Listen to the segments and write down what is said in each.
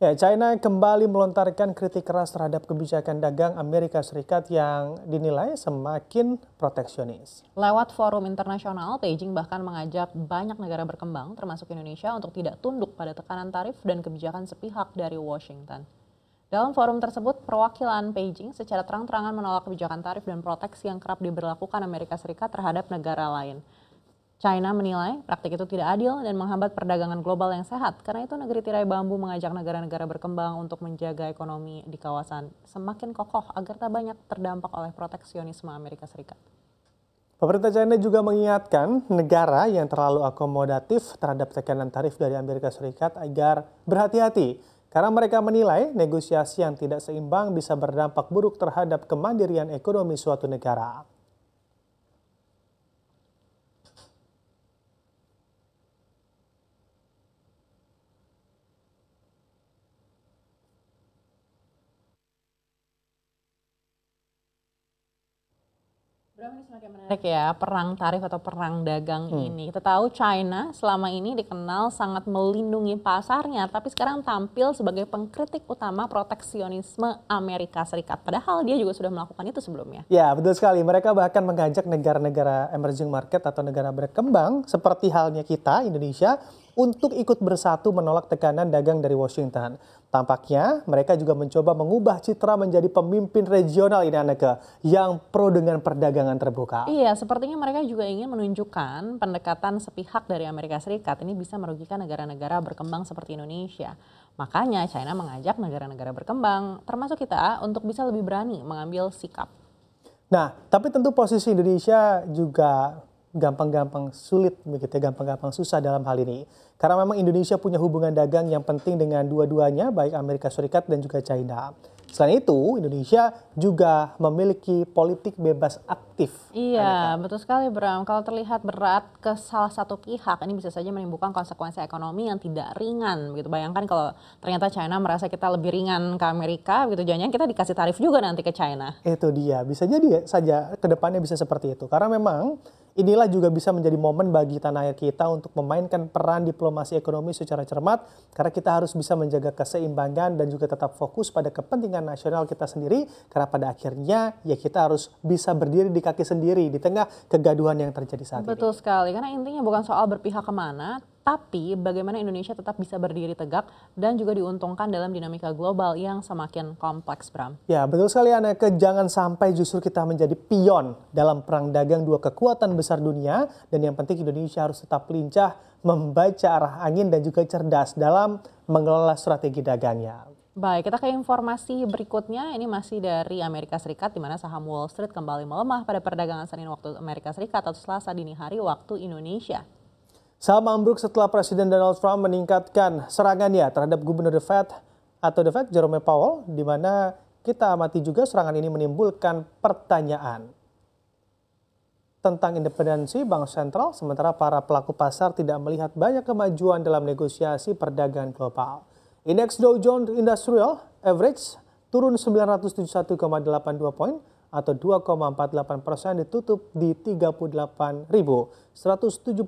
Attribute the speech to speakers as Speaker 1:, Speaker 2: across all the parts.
Speaker 1: Ya, China kembali melontarkan kritik keras terhadap kebijakan dagang Amerika Serikat yang dinilai semakin proteksionis.
Speaker 2: Lewat forum internasional, Beijing bahkan mengajak banyak negara berkembang, termasuk Indonesia, untuk tidak tunduk pada tekanan tarif dan kebijakan sepihak dari Washington. Dalam forum tersebut, perwakilan Beijing secara terang-terangan menolak kebijakan tarif dan proteksi yang kerap diberlakukan Amerika Serikat terhadap negara lain. China menilai praktik itu tidak adil dan menghambat perdagangan global yang sehat. Karena itu negeri tirai bambu mengajak negara-negara berkembang untuk menjaga ekonomi di kawasan semakin kokoh agar tak banyak terdampak oleh proteksionisme Amerika Serikat.
Speaker 1: Pemerintah China juga mengingatkan negara yang terlalu akomodatif terhadap tekanan tarif dari Amerika Serikat agar berhati-hati. Karena mereka menilai negosiasi yang tidak seimbang bisa berdampak buruk terhadap kemandirian ekonomi suatu negara.
Speaker 2: Bram, ini semakin menarik ya, perang tarif atau perang dagang ini. Kita tahu China selama ini dikenal sangat melindungi pasarnya, tapi sekarang tampil sebagai pengkritik utama proteksionisme Amerika Serikat. Padahal dia juga sudah melakukan itu sebelumnya.
Speaker 1: Ya, betul sekali. Mereka bahkan mengajak negara-negara emerging market atau negara berkembang seperti halnya kita, Indonesia, untuk ikut bersatu menolak tekanan dagang dari Washington. Tampaknya mereka juga mencoba mengubah citra menjadi pemimpin regional ini Anneke, yang pro dengan perdagangan terbuka.
Speaker 2: Iya, sepertinya mereka juga ingin menunjukkan pendekatan sepihak dari Amerika Serikat ini bisa merugikan negara-negara berkembang seperti Indonesia. Makanya China mengajak negara-negara berkembang, termasuk kita, untuk bisa lebih berani mengambil sikap.
Speaker 1: Nah, tapi tentu posisi Indonesia juga gampang-gampang sulit begitu ya, gampang-gampang susah dalam hal ini. Karena memang Indonesia punya hubungan dagang yang penting dengan dua-duanya, baik Amerika Serikat dan juga China. Selain itu, Indonesia juga memiliki politik bebas aktif.
Speaker 2: Iya, betul sekali Bram. Kalau terlihat berat ke salah satu pihak, ini bisa saja menimbulkan konsekuensi ekonomi yang tidak ringan. Begitu. Bayangkan kalau ternyata China merasa kita lebih ringan ke Amerika, begitu jangan-jangan kita dikasih tarif juga nanti ke China.
Speaker 1: Itu dia, bisa jadi saja ke depannya bisa seperti itu. Karena memang inilah juga bisa menjadi momen bagi tanah air kita untuk memainkan peran diplomasi ekonomi secara cermat. Karena kita harus bisa menjaga keseimbangan dan juga tetap fokus pada kepentingan nasional kita sendiri. Karena pada akhirnya ya kita harus bisa berdiri di kaki sendiri di tengah kegaduhan yang terjadi saat ini.
Speaker 2: Betul sekali, karena intinya bukan soal berpihak kemana, tapi bagaimana Indonesia tetap bisa berdiri tegak dan juga diuntungkan dalam dinamika global yang semakin kompleks, Bram.
Speaker 1: Ya, betul sekali Anneke, jangan sampai justru kita menjadi pion dalam perang dagang dua kekuatan besar dunia, dan yang penting Indonesia harus tetap lincah membaca arah angin dan juga cerdas dalam mengelola strategi dagangnya.
Speaker 2: Baik, kita ke informasi berikutnya. Ini masih dari Amerika Serikat, di mana saham Wall Street kembali melemah pada perdagangan Senin waktu Amerika Serikat atau Selasa dini hari waktu Indonesia.
Speaker 1: Saham ambruk setelah Presiden Donald Trump meningkatkan serangannya terhadap Gubernur The Fed Jerome Powell, di mana kita amati juga serangan ini menimbulkan pertanyaan tentang independensi bank sentral, sementara para pelaku pasar tidak melihat banyak kemajuan dalam negosiasi perdagangan global. Indeks Dow Jones Industrial Average turun 971,82 poin atau 2,48% ditutup di 38.170,41.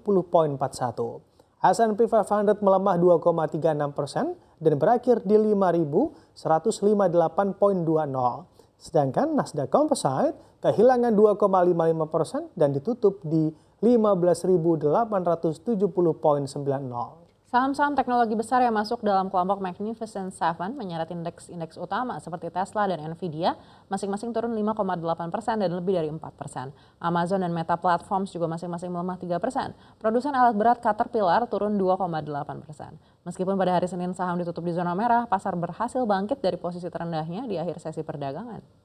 Speaker 1: S&P 500 melemah 2,36% dan berakhir di 5.158,20. Sedangkan Nasdaq Composite kehilangan 2,55% dan ditutup di 15.870,90.
Speaker 2: Saham-saham teknologi besar yang masuk dalam kelompok Magnificent Seven menyeret indeks utama seperti Tesla dan Nvidia masing-masing turun 5,8% dan lebih dari 4%. Amazon dan Meta Platforms juga masing-masing melemah 3%. Produsen alat berat Caterpillar turun 2,8%. Meskipun pada hari Senin saham ditutup di zona merah, pasar berhasil bangkit dari posisi terendahnya di akhir sesi perdagangan.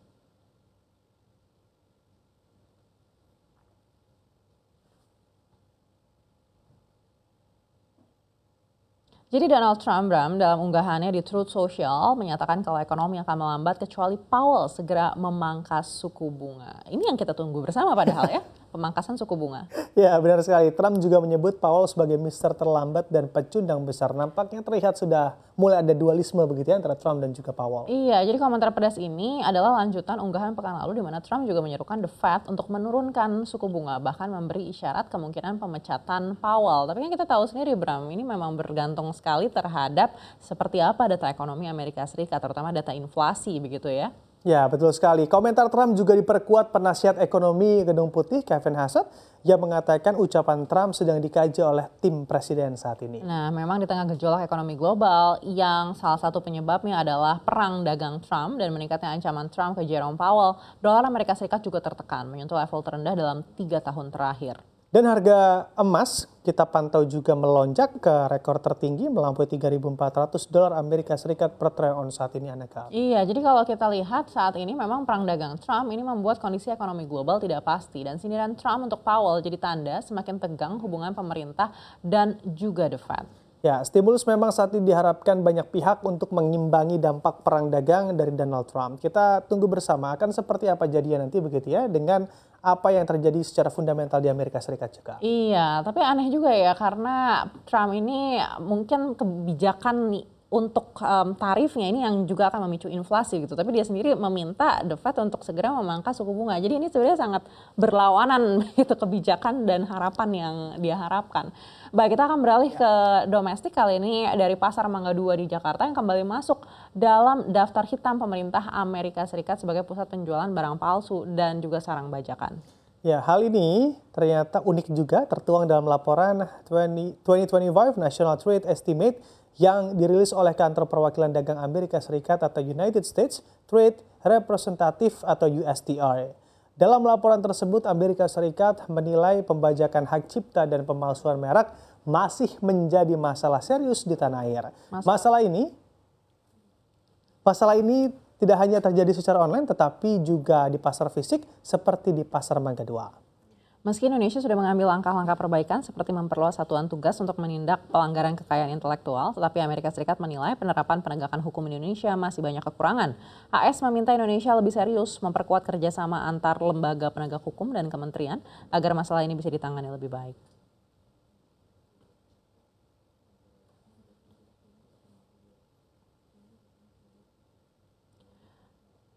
Speaker 2: Jadi Donald Trump, Bram, dalam unggahannya di Truth Social menyatakan kalau ekonomi akan melambat kecuali Powell segera memangkas suku bunga. Ini yang kita tunggu bersama padahal ya. pemangkasan suku bunga.
Speaker 1: Ya, benar sekali. Trump juga menyebut Powell sebagai Mister terlambat dan pecundang besar. Nampaknya terlihat sudah mulai ada dualisme begitu ya antara Trump dan juga Powell.
Speaker 2: Iya, jadi komentar pedas ini adalah lanjutan unggahan pekan lalu di mana Trump juga menyerukan The Fed untuk menurunkan suku bunga, bahkan memberi isyarat kemungkinan pemecatan Powell. Tapi kan kita tahu sendiri Bram, ini memang bergantung sekali terhadap seperti apa data ekonomi Amerika Serikat, terutama data inflasi begitu ya.
Speaker 1: Ya, betul sekali. Komentar Trump juga diperkuat penasihat ekonomi Gedung Putih, Kevin Hassett, yang mengatakan ucapan Trump sedang dikaji oleh tim presiden saat ini.
Speaker 2: Nah, memang di tengah gejolak ekonomi global yang salah satu penyebabnya adalah perang dagang Trump dan meningkatnya ancaman Trump ke Jerome Powell, dolar Amerika Serikat juga tertekan, menyentuh level terendah dalam 3 tahun terakhir.
Speaker 1: Dan harga emas kita pantau juga melonjak ke rekor tertinggi melampaui 3.400 dolar Amerika Serikat per troy ounce saat ini, Aneka.
Speaker 2: Iya, jadi kalau kita lihat saat ini memang perang dagang Trump ini membuat kondisi ekonomi global tidak pasti. Dan sindiran Trump untuk Powell jadi tanda semakin tegang hubungan pemerintah dan juga The Fed.
Speaker 1: Ya, stimulus memang saat ini diharapkan banyak pihak untuk mengimbangi dampak perang dagang dari Donald Trump. Kita tunggu bersama akan seperti apa jadinya nanti begitu ya dengan apa yang terjadi secara fundamental di Amerika Serikat juga.
Speaker 2: Iya, tapi aneh juga ya karena Trump ini mungkin kebijakan nih untuk tarifnya ini yang juga akan memicu inflasi gitu. Tapi dia sendiri meminta The Fed untuk segera memangkas suku bunga. Jadi ini sebenarnya sangat berlawanan gitu kebijakan dan harapan yang dia harapkan. Baik, kita akan beralih ke domestik kali ini dari pasar Mangga 2 di Jakarta yang kembali masuk dalam daftar hitam pemerintah Amerika Serikat sebagai pusat penjualan barang palsu dan juga sarang bajakan.
Speaker 1: Ya, hal ini ternyata unik juga tertuang dalam laporan 2025 National Trade Estimate yang dirilis oleh Kantor Perwakilan Dagang Amerika Serikat atau United States Trade Representative atau USTR. Dalam laporan tersebut, Amerika Serikat menilai pembajakan hak cipta dan pemalsuan merek masih menjadi masalah serius di tanah air. Masalah ini tidak hanya terjadi secara online, tetapi juga di pasar fisik seperti di Pasar Mangga 2.
Speaker 2: Meski Indonesia sudah mengambil langkah-langkah perbaikan seperti memperluas satuan tugas untuk menindak pelanggaran kekayaan intelektual, tetapi Amerika Serikat menilai penerapan penegakan hukum Indonesia masih banyak kekurangan. AS meminta Indonesia lebih serius memperkuat kerjasama antar lembaga penegak hukum dan kementerian agar masalah ini bisa ditangani lebih baik.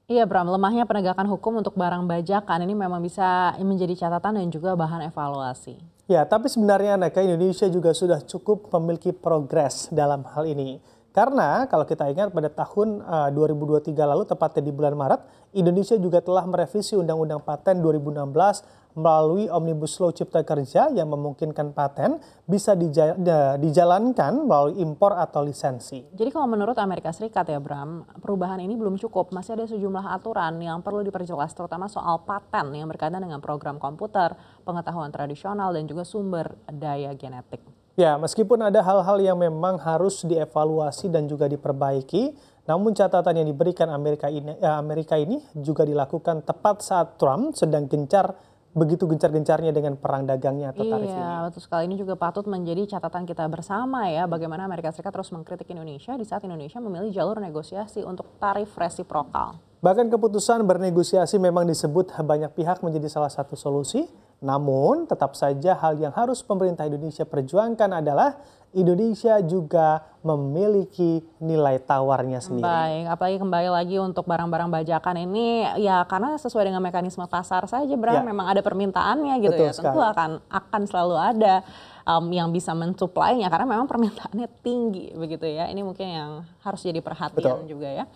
Speaker 2: Iya Bram, lemahnya penegakan hukum untuk barang bajakan ini memang bisa menjadi catatan dan juga bahan evaluasi.
Speaker 1: Ya, tapi sebenarnya Aneka, Indonesia juga sudah cukup memiliki progres dalam hal ini. Karena kalau kita ingat pada tahun 2023 lalu, tepatnya di bulan Maret, Indonesia juga telah merevisi Undang-Undang Paten 2016 melalui Omnibus Law Cipta Kerja yang memungkinkan paten bisa dijalankan melalui impor atau lisensi.
Speaker 2: Jadi kalau menurut Amerika Serikat ya Bram, perubahan ini belum cukup. Masih ada sejumlah aturan yang perlu diperjelas, terutama soal paten yang berkaitan dengan program komputer, pengetahuan tradisional, dan juga sumber daya genetik.
Speaker 1: Ya, meskipun ada hal-hal yang memang harus dievaluasi dan juga diperbaiki, namun catatan yang diberikan Amerika ini juga dilakukan tepat saat Trump sedang begitu gencar-gencarnya dengan perang dagangnya atau tarif ini.
Speaker 2: Iya, betul sekali. Ini juga patut menjadi catatan kita bersama ya, bagaimana Amerika Serikat terus mengkritik Indonesia di saat Indonesia memilih jalur negosiasi untuk tarif resiprokal.
Speaker 1: Bahkan keputusan bernegosiasi memang disebut banyak pihak menjadi salah satu solusi. Namun tetap saja hal yang harus pemerintah Indonesia perjuangkan adalah Indonesia juga memiliki nilai tawarnya sendiri.
Speaker 2: Baik, apalagi kembali lagi untuk barang-barang bajakan ini ya karena sesuai dengan mekanisme pasar saja Bram,
Speaker 1: Ya.
Speaker 2: memang ada permintaannya gitu.
Speaker 1: Betul
Speaker 2: Ya. Tentu akan selalu ada yang bisa mensuplainya karena memang permintaannya tinggi begitu ya. Ini mungkin yang harus jadi perhatian juga ya.